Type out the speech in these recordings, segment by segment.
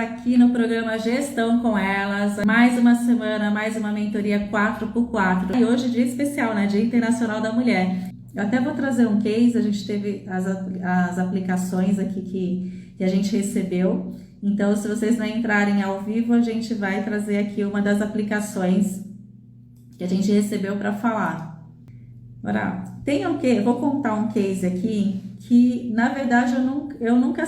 aqui no programa Gestão com Elas. Mais uma semana, mais uma mentoria 4x4. E hoje dia especial, né? Dia Internacional da Mulher. Eu até vou trazer um case, a gente teve as aplicações aqui que a gente recebeu. Então, se vocês não entrarem ao vivo, a gente vai trazer aqui uma das aplicações que a gente recebeu para falar. Agora, vou contar um case aqui que, na verdade, eu nunca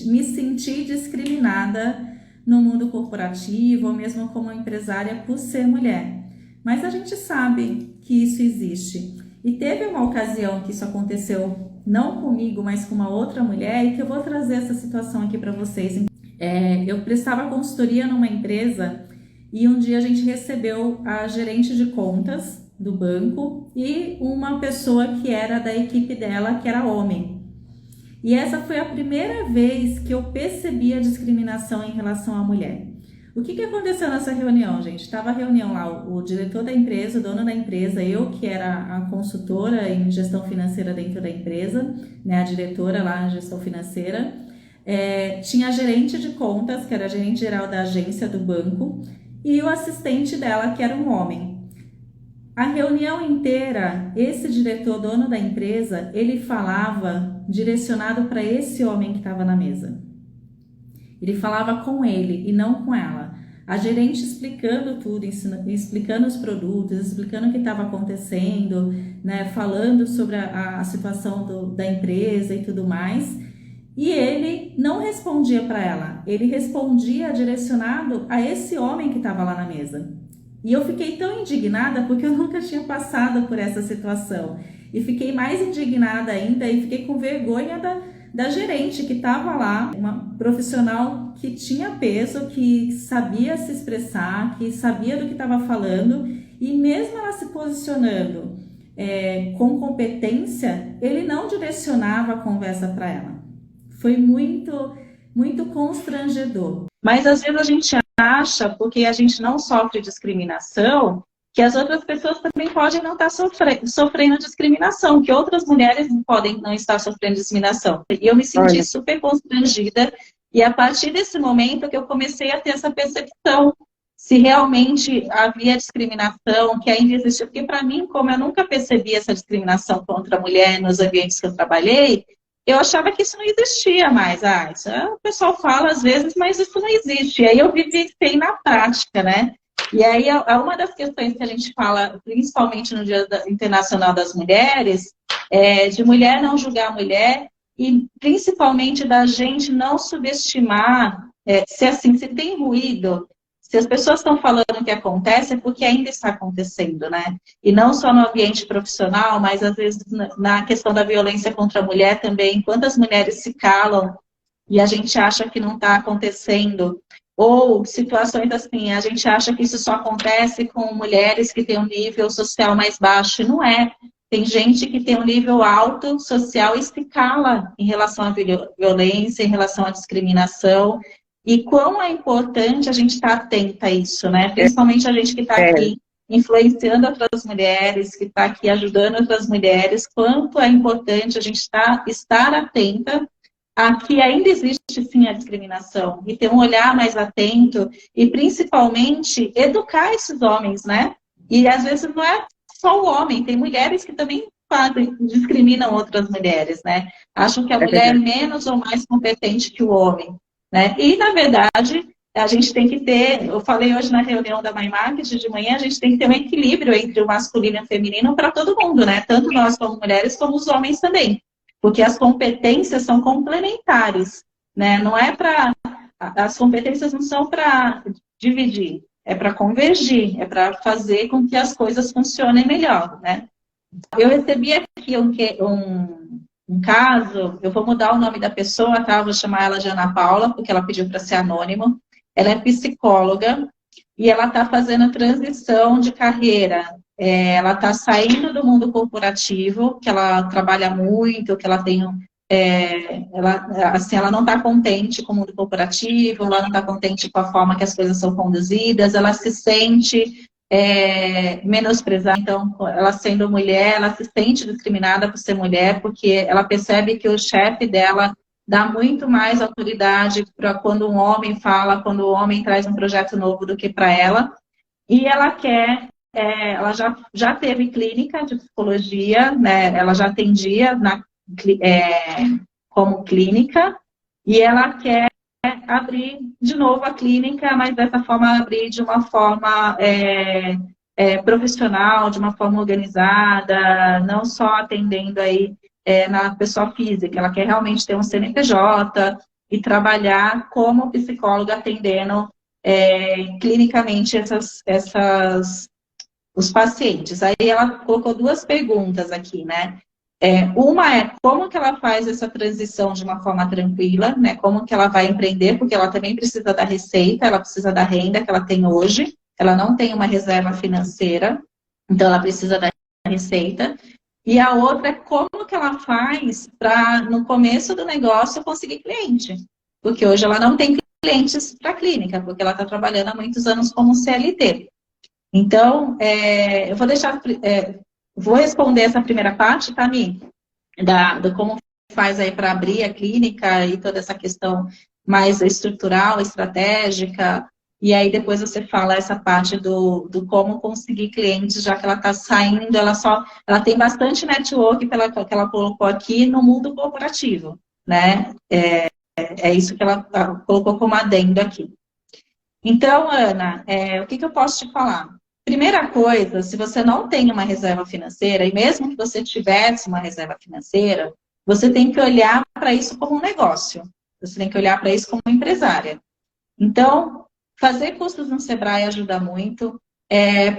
me senti discriminada no mundo corporativo ou mesmo como empresária por ser mulher. Mas a gente sabe que isso existe. E teve uma ocasião que isso aconteceu, não comigo, mas com uma outra mulher, e que eu vou trazer essa situação aqui para vocês. Eu prestava consultoria numa empresa e um dia a gente recebeu a gerente de contas do banco e uma pessoa que era da equipe dela, que era homem. E essa foi a primeira vez que eu percebi a discriminação em relação à mulher. O que aconteceu nessa reunião, gente? Estava a reunião lá, o diretor da empresa, o dono da empresa, eu que era a consultora em gestão financeira dentro da empresa, né, a diretora lá em gestão financeira, tinha a gerente de contas, que era a gerente geral da agência do banco, e o assistente dela, que era um homem. A reunião inteira, esse diretor, dono da empresa, ele falava direcionado para esse homem que estava na mesa. Ele falava com ele e não com ela. A gerente explicando tudo, explicando os produtos, explicando o que estava acontecendo, né, falando sobre a situação da empresa e tudo mais. E ele não respondia para ela, ele respondia direcionado a esse homem que estava lá na mesa. E eu fiquei tão indignada porque eu nunca tinha passado por essa situação. E fiquei mais indignada ainda e fiquei com vergonha da gerente que estava lá, uma profissional que tinha peso, que sabia se expressar, que sabia do que estava falando, e mesmo ela se posicionando com competência, ele não direcionava a conversa para ela. Foi muito, muito constrangedor. Mas às vezes a gente acha, porque a gente não sofre discriminação, que as outras pessoas também podem não estar sofrendo discriminação, que outras mulheres podem não estar sofrendo discriminação. E eu me senti super constrangida, e a partir desse momento que eu comecei a ter essa percepção, se realmente havia discriminação, que ainda existia. Porque para mim, como eu nunca percebi essa discriminação contra a mulher nos ambientes que eu trabalhei, eu achava que isso não existia mais. O pessoal fala às vezes, mas isso não existe. E aí eu vivenciei na prática, né? E aí uma das questões que a gente fala, principalmente no Dia Internacional das Mulheres, é de mulher não julgar a mulher e principalmente da gente não subestimar, se tem ruído, se as pessoas estão falando o que acontece, é porque ainda está acontecendo, né? E não só no ambiente profissional, mas às vezes na questão da violência contra a mulher também. Quantas mulheres se calam e a gente acha que não está acontecendo? Ou situações assim, a gente acha que isso só acontece com mulheres que têm um nível social mais baixo. E não é. Tem gente que tem um nível alto social e se cala em relação à violência, em relação à discriminação. E quão é importante a gente estar atenta a isso, né? Principalmente a gente que está aqui influenciando outras mulheres, que está aqui ajudando outras mulheres, quanto é importante a gente estar atenta a que ainda existe sim a discriminação, e ter um olhar mais atento, e principalmente educar esses homens, né? E às vezes não é só o homem, tem mulheres que também discriminam outras mulheres, né? Acham que a mulher é menos ou mais competente que o homem. Né? E, na verdade, a gente tem que ter, eu falei hoje na reunião da My Market de manhã, a gente tem que ter um equilíbrio entre o masculino e o feminino para todo mundo, né? Tanto nós como mulheres, como os homens também. Porque as competências são complementares, né? Não é para... As competências não são para dividir, é para convergir, é para fazer com que as coisas funcionem melhor, né? Eu recebi aqui um caso, eu vou mudar o nome da pessoa, tá? Eu vou chamar ela de Ana Paula, porque ela pediu para ser anônimo. Ela é psicóloga e ela está fazendo transição de carreira. Ela está saindo do mundo corporativo, que ela trabalha muito, que ela tem... ela não está contente com o mundo corporativo, ela não está contente com a forma que as coisas são conduzidas, ela se sente... menosprezada. Então, ela sendo mulher, ela se sente discriminada por ser mulher, porque ela percebe que o chefe dela dá muito mais autoridade para quando um homem fala, quando o homem traz um projeto novo do que para ela. E ela quer, ela já teve clínica de psicologia, né? Ela já atendia como clínica, e ela quer abrir de novo a clínica, mas dessa forma abrir de uma forma profissional, de uma forma organizada, não só atendendo aí na pessoa física. Ela quer realmente ter um CNPJ e trabalhar como psicóloga atendendo clinicamente os pacientes. Aí ela colocou duas perguntas aqui, né? Uma é como que ela faz essa transição de uma forma tranquila, né? Como que ela vai empreender, porque ela também precisa da receita, ela precisa da renda que ela tem hoje, ela não tem uma reserva financeira, então ela precisa da receita. E a outra é como que ela faz para, no começo do negócio, conseguir cliente. Porque hoje ela não tem clientes para a clínica, porque ela está trabalhando há muitos anos como CLT. Então, eu vou deixar... vou responder essa primeira parte, tá, Mi? Do como faz aí para abrir a clínica e toda essa questão mais estrutural, estratégica. E aí depois você fala essa parte do como conseguir clientes, já que ela está saindo, ela tem bastante network que ela colocou aqui no mundo corporativo, né? É isso que ela colocou como adendo aqui. Então, Ana, o que eu posso te falar? Primeira coisa, se você não tem uma reserva financeira, e mesmo que você tivesse uma reserva financeira, você tem que olhar para isso como um negócio. Você tem que olhar para isso como empresária. Então, fazer cursos no Sebrae ajuda muito.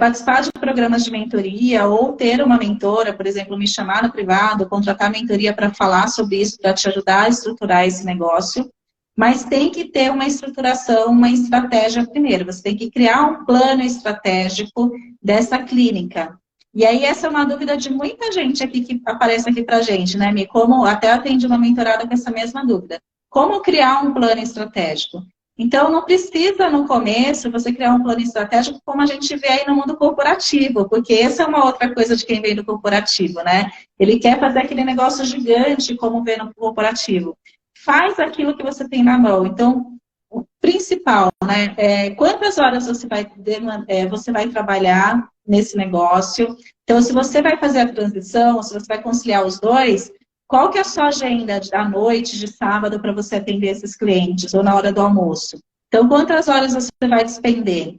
Participar de programas de mentoria ou ter uma mentora, por exemplo, me chamar no privado, contratar mentoria para falar sobre isso, para te ajudar a estruturar esse negócio. Mas tem que ter uma estruturação, uma estratégia primeiro. Você tem que criar um plano estratégico dessa clínica. E aí essa é uma dúvida de muita gente aqui que aparece aqui pra gente, né, Mi? Como até atendi uma mentorada com essa mesma dúvida. Como criar um plano estratégico? Então, não precisa, no começo, você criar um plano estratégico como a gente vê aí no mundo corporativo, porque essa é uma outra coisa de quem vem do corporativo, né? Ele quer fazer aquele negócio gigante como vê no corporativo. Faz aquilo que você tem na mão. Então, o principal, né? Quantas horas você vai trabalhar nesse negócio? Então, se você vai fazer a transição, se você vai conciliar os dois, qual que é a sua agenda da noite, de sábado, para você atender esses clientes, ou na hora do almoço? Então, quantas horas você vai despender?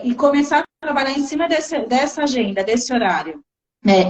E começar a trabalhar em cima dessa agenda, desse horário.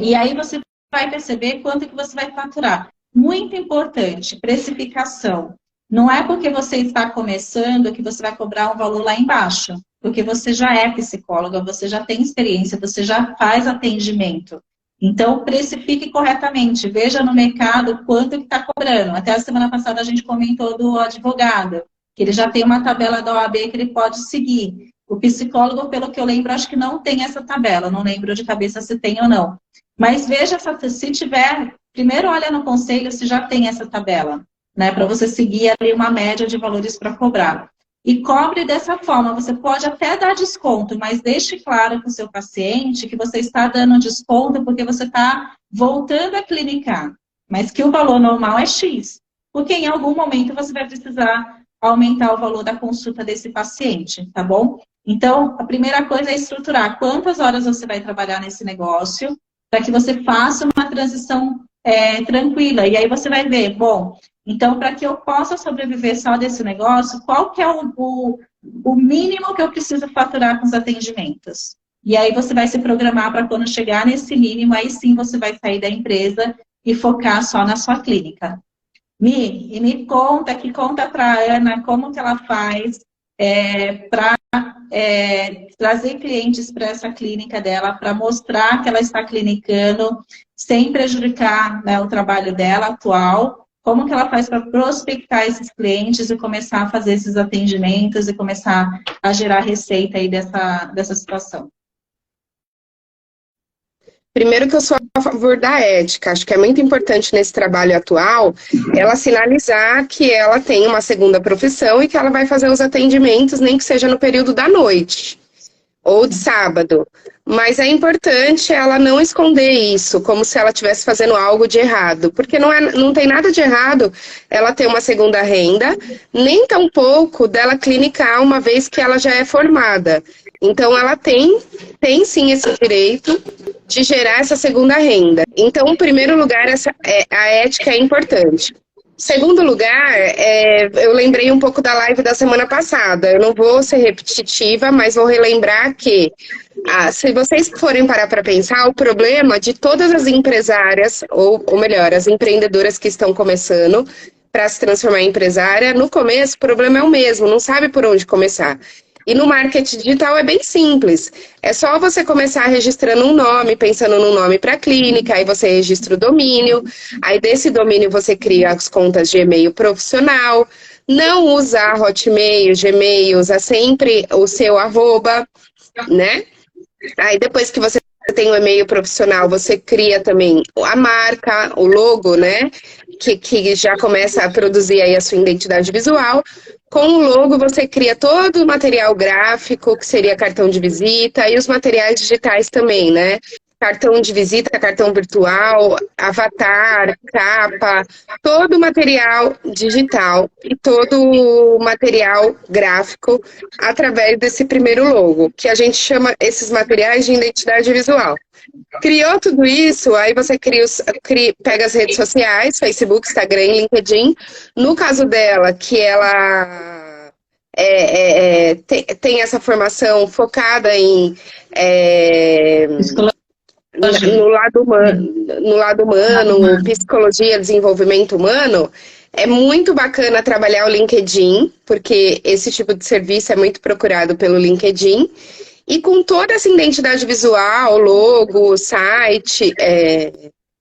E aí você vai perceber quanto que você vai faturar. Muito importante, precificação. Não é porque você está começando que você vai cobrar um valor lá embaixo. Porque você já é psicóloga, você já tem experiência, você já faz atendimento. Então, precifique corretamente. Veja no mercado quanto que está cobrando. Até a semana passada a gente comentou do advogado, que ele já tem uma tabela da OAB que ele pode seguir. O psicólogo, pelo que eu lembro, acho que não tem essa tabela. Não lembro de cabeça se tem ou não. Mas veja, se tiver, primeiro olha no conselho se já tem essa tabela, né? Para você seguir ali uma média de valores para cobrar. E cobre dessa forma. Você pode até dar desconto, mas deixe claro para o seu paciente que você está dando desconto porque você está voltando a clinicar. Mas que o valor normal é X. Porque em algum momento você vai precisar aumentar o valor da consulta desse paciente, tá bom? Então, a primeira coisa é estruturar quantas horas você vai trabalhar nesse negócio para que você faça uma transição tranquila. E aí você vai ver, bom, então, para que eu possa sobreviver só desse negócio, qual que é o mínimo que eu preciso faturar com os atendimentos? E aí você vai se programar para quando chegar nesse mínimo, aí sim você vai sair da empresa e focar só na sua clínica. Me conta para a Ana como que ela faz para trazer clientes para essa clínica dela, para mostrar que ela está clinicando, sem prejudicar, né, o trabalho dela atual. Como que ela faz para prospectar esses clientes e começar a fazer esses atendimentos e começar a gerar receita aí dessa situação? Primeiro que eu sou a favor da ética. Acho que é muito importante nesse trabalho atual ela sinalizar que ela tem uma segunda profissão e que ela vai fazer os atendimentos, nem que seja no período da noite ou de sábado. mas é importante ela não esconder isso, como se ela estivesse fazendo algo de errado, porque não tem nada de errado ela ter uma segunda renda, nem tampouco dela clinicar uma vez que ela já é formada. Então, ela tem sim esse direito de gerar essa segunda renda. Então, em primeiro lugar, a ética é importante. Segundo lugar, eu lembrei um pouco da live da semana passada. Eu não vou ser repetitiva, mas vou relembrar que, se vocês forem parar para pensar, o problema de todas as empresárias, ou melhor, as empreendedoras que estão começando para se transformar em empresária, no começo o problema é o mesmo, não sabe por onde começar. E no marketing digital é bem simples. É só você começar registrando um nome, pensando num nome para a clínica, aí você registra o domínio, aí desse domínio você cria as contas de e-mail profissional, não usar Hotmail, Gmail, usa sempre o seu arroba, né? Aí depois que você tem o e-mail profissional, você cria também a marca, o logo, né? Que já começa a produzir aí a sua identidade visual. Com o logo, você cria todo o material gráfico, que seria cartão de visita, e os materiais digitais também, né? Cartão de visita, cartão virtual, avatar, capa, todo o material digital e todo o material gráfico através desse primeiro logo, que a gente chama esses materiais de identidade visual. Criou tudo isso, aí você pega as redes sociais, Facebook, Instagram e LinkedIn. No caso dela, que ela tem essa formação focada em no lado humano, psicologia, desenvolvimento humano, é muito bacana trabalhar o LinkedIn, porque esse tipo de serviço é muito procurado pelo LinkedIn. E com toda essa identidade visual, logo, site,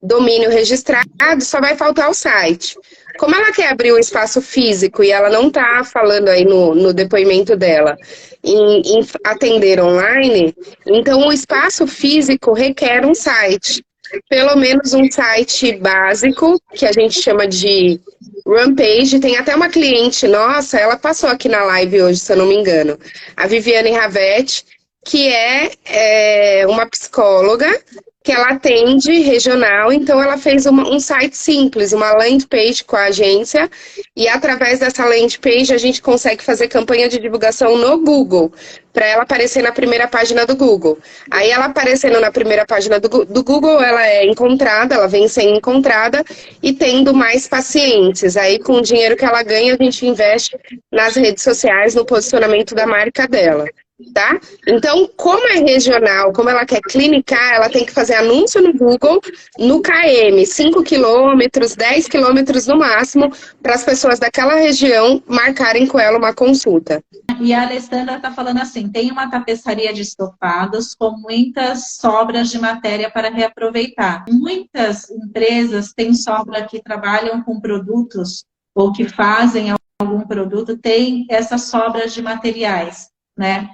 domínio registrado, só vai faltar o site. Como ela quer abrir um espaço físico e ela não está falando aí no depoimento dela em atender online, então o espaço físico requer um site. Pelo menos um site básico, que a gente chama de Rampage. Tem até uma cliente nossa, ela passou aqui na live hoje, se eu não me engano, a Viviane Ravetti, que é uma psicóloga que ela atende regional, então ela fez um site simples, uma landing page com a agência, e através dessa landing page a gente consegue fazer campanha de divulgação no Google, para ela aparecer na primeira página do Google. Aí ela aparecendo na primeira página do Google, ela é encontrada, ela vem sendo encontrada e tendo mais pacientes. Aí com o dinheiro que ela ganha, a gente investe nas redes sociais, no posicionamento da marca dela. Tá? Então, como é regional, como ela quer clinicar, ela tem que fazer anúncio no Google, no KM, 5 quilômetros, 10 quilômetros no máximo, para as pessoas daquela região marcarem com ela uma consulta. E a Alessandra está falando assim, tem uma tapeçaria de estofados com muitas sobras de matéria para reaproveitar. Muitas empresas têm sobra que trabalham com produtos ou que fazem algum produto, tem essas sobras de materiais, né?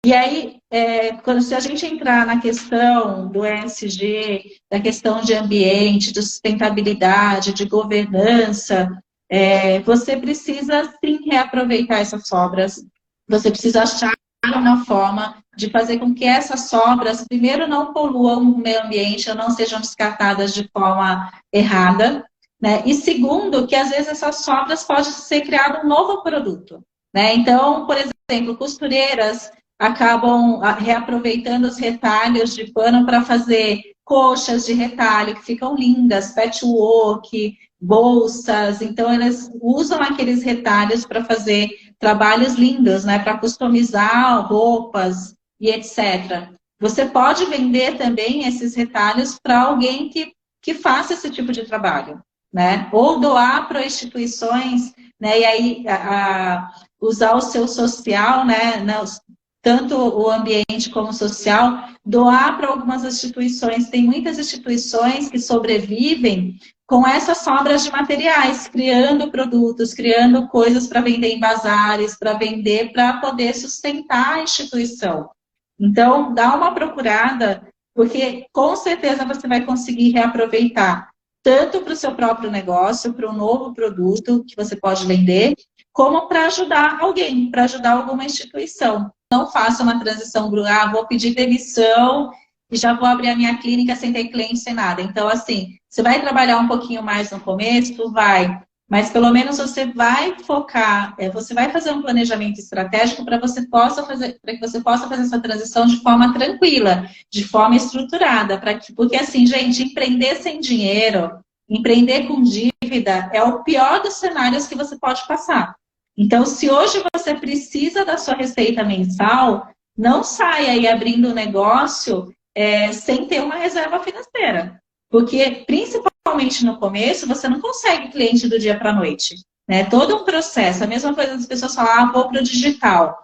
E aí, se a gente entrar na questão do ESG, da questão de ambiente, de sustentabilidade, de governança, você precisa sim reaproveitar essas sobras. Você precisa achar uma forma de fazer com que essas sobras, primeiro, não poluam o meio ambiente, ou não sejam descartadas de forma errada, né? E segundo, que às vezes essas sobras podem ser criado um novo produto, né? Então, por exemplo, costureiras acabam reaproveitando os retalhos de pano para fazer coxas de retalho, que ficam lindas, patchwork, bolsas. Então, elas usam aqueles retalhos para fazer trabalhos lindos, né? Para customizar roupas e etc. Você pode vender também esses retalhos para alguém que faça esse tipo de trabalho, né? Ou doar para instituições, né? E aí usar o seu social, né? Tanto o ambiente como o social, doar para algumas instituições. Tem muitas instituições que sobrevivem com essas sobras de materiais, criando produtos, criando coisas para vender em bazares, para vender, para poder sustentar a instituição. Então, dá uma procurada, porque com certeza você vai conseguir reaproveitar tanto para o seu próprio negócio, para um novo produto que você pode vender, como para ajudar alguém, para ajudar alguma instituição. não faça uma transição, vou pedir demissão e já vou abrir a minha clínica sem ter cliente, sem nada. Então, assim, você vai trabalhar um pouquinho mais no começo, vai, mas pelo menos você vai focar, você vai fazer um planejamento estratégico para que você possa fazer essa transição de forma tranquila, de forma estruturada, porque assim, gente, empreender sem dinheiro, empreender com dívida é o pior dos cenários que você pode passar. Então, se hoje você precisa da sua receita mensal, não saia aí abrindo um negócio sem ter uma reserva financeira. Porque, principalmente no começo, você não consegue cliente do dia para a noite. Né? Todo um processo. A mesma coisa das pessoas falam, vou para o digital,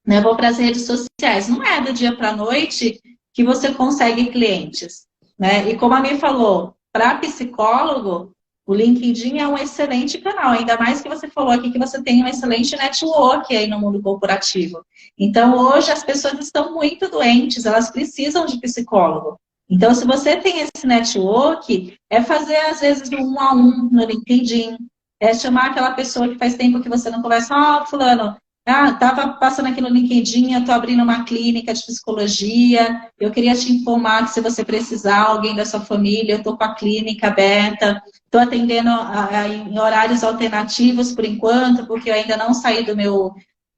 né? Vou para as redes sociais. Não é do dia para a noite que você consegue clientes. Né? E como a Mi falou, para psicólogo, o LinkedIn é um excelente canal, ainda mais que você falou aqui que você tem um excelente network aí no mundo corporativo. Então, hoje as pessoas estão muito doentes, elas precisam de psicólogo. Então, se você tem esse network, fazer, às vezes, um a um no LinkedIn, chamar aquela pessoa que faz tempo que você não conversa, fulano, estava passando aqui no LinkedIn, eu estou abrindo uma clínica de psicologia, eu queria te informar que se você precisar, alguém da sua família, eu estou com a clínica aberta, estou atendendo em horários alternativos por enquanto, porque eu ainda não saí do meu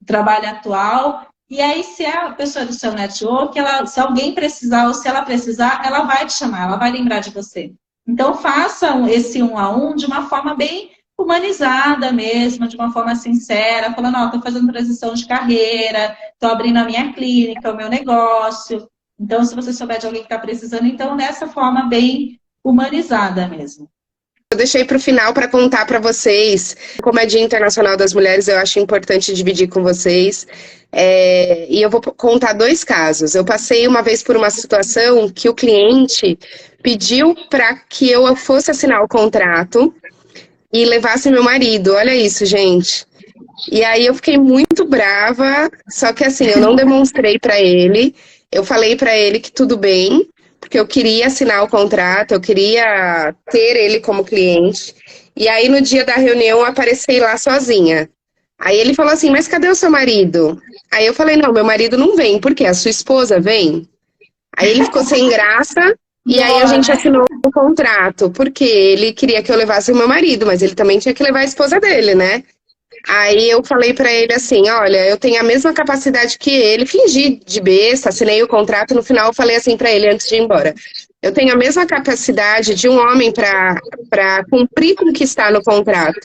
trabalho atual. E aí, se a pessoa do seu network, se alguém precisar ou se ela precisar, ela vai te chamar, ela vai lembrar de você. Então, façam esse um a um de uma forma bem humanizada mesmo, de uma forma sincera, falando, estou fazendo transição de carreira, estou abrindo a minha clínica, o meu negócio. Então, se você souber de alguém que está precisando, então, dessa forma bem humanizada mesmo. Eu deixei para o final para contar para vocês, como é Dia Internacional das Mulheres, eu acho importante dividir com vocês. E eu vou contar 2 casos. Eu passei uma vez por uma situação que o cliente pediu para que eu fosse assinar o contrato e levasse meu marido. Olha isso, gente. E aí eu fiquei muito brava, só que assim, eu não demonstrei para ele. Eu falei para ele que tudo bem, porque eu queria assinar o contrato, eu queria ter ele como cliente. E aí, no dia da reunião, eu apareci lá sozinha. Aí ele falou assim, mas cadê o seu marido? Aí eu falei, não, meu marido não vem. Por quê? A sua esposa vem? Aí ele ficou sem graça, e aí a gente assinou o contrato, porque ele queria que eu levasse o meu marido, mas ele também tinha que levar a esposa dele, né? Aí eu falei pra ele assim, olha, eu tenho a mesma capacidade que ele, fingi de besta, assinei o contrato, no final eu falei assim pra ele antes de ir embora. Eu tenho a mesma capacidade de um homem pra cumprir com o que está no contrato.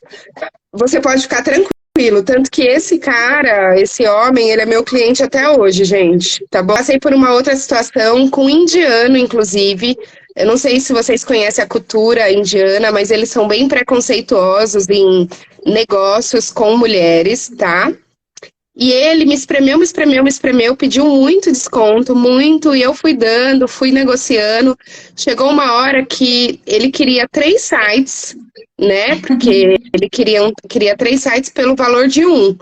Você pode ficar tranquilo, tanto que esse cara, esse homem, ele é meu cliente até hoje, gente, tá bom? Passei por uma outra situação com um indiano, inclusive. Eu não sei se vocês conhecem a cultura indiana, mas eles são bem preconceituosos em negócios com mulheres, tá? E ele me espremeu, pediu muito desconto, muito, e eu fui dando, fui negociando. Chegou uma hora que ele queria 3 sites, né? Porque ele queria 3 sites pelo valor de 1.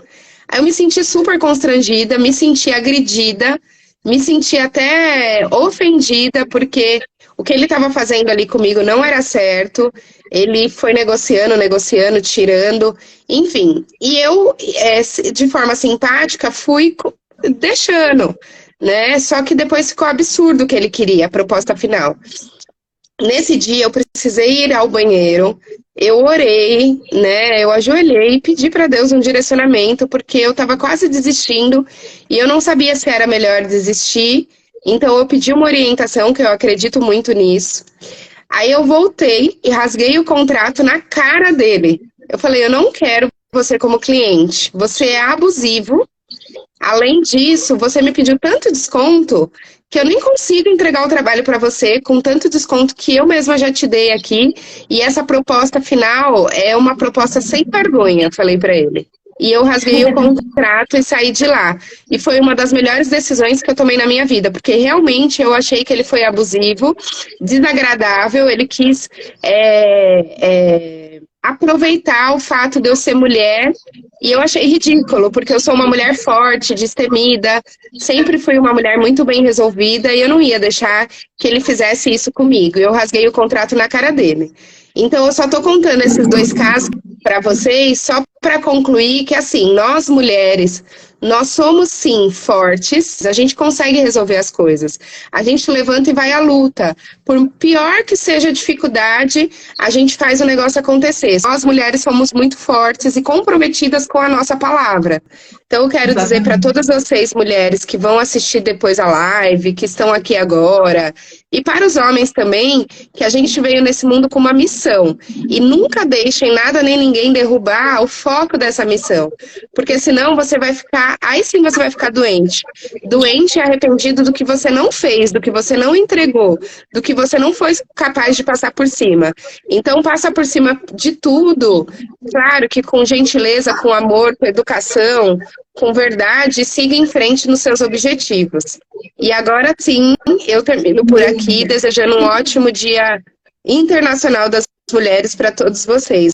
Aí eu me senti super constrangida, me senti agredida, me senti até ofendida, porque o que ele estava fazendo ali comigo não era certo. Ele foi negociando, tirando, enfim. E eu, de forma simpática, fui deixando, né? Só que depois ficou absurdo o que ele queria, a proposta final. Nesse dia eu precisei ir ao banheiro, eu orei, né? Eu ajoelhei e pedi para Deus um direcionamento, porque eu estava quase desistindo e eu não sabia se era melhor desistir. Então eu pedi uma orientação, que eu acredito muito nisso. Aí eu voltei e rasguei o contrato na cara dele. Eu falei, eu não quero você como cliente, você é abusivo. Além disso, você me pediu tanto desconto que eu nem consigo entregar o trabalho para você com tanto desconto que eu mesma já te dei aqui. E essa proposta final é uma proposta sem vergonha, falei para ele. E eu rasguei o contrato e saí de lá. E foi uma das melhores decisões que eu tomei na minha vida, porque realmente eu achei que ele foi abusivo, desagradável, ele quis aproveitar o fato de eu ser mulher, e eu achei ridículo, porque eu sou uma mulher forte, destemida, sempre fui uma mulher muito bem resolvida, e eu não ia deixar que ele fizesse isso comigo. Eu rasguei o contrato na cara dele. Então, eu só estou contando esses 2 casos para vocês, só para concluir que, assim, nós mulheres, Nós somos, sim, fortes, a gente consegue resolver as coisas. A gente levanta e vai à luta. Por pior que seja a dificuldade, a gente faz o negócio acontecer. Nós, mulheres, somos muito fortes e comprometidas com a nossa palavra. Então, eu quero dizer para todas vocês, mulheres, que vão assistir depois a live, que estão aqui agora, e para os homens também, que a gente veio nesse mundo com uma missão. E nunca deixem nada nem ninguém derrubar o foco dessa missão. Porque senão você vai ficar, aí sim você vai ficar doente. Doente e arrependido do que você não fez, do que você não entregou, do que você não foi capaz de passar por cima. Então, passa por cima de tudo. Claro que com gentileza, com amor, com educação, com verdade, siga em frente nos seus objetivos. E agora sim, eu termino por aqui, desejando um ótimo Dia Internacional das Mulheres para todos vocês.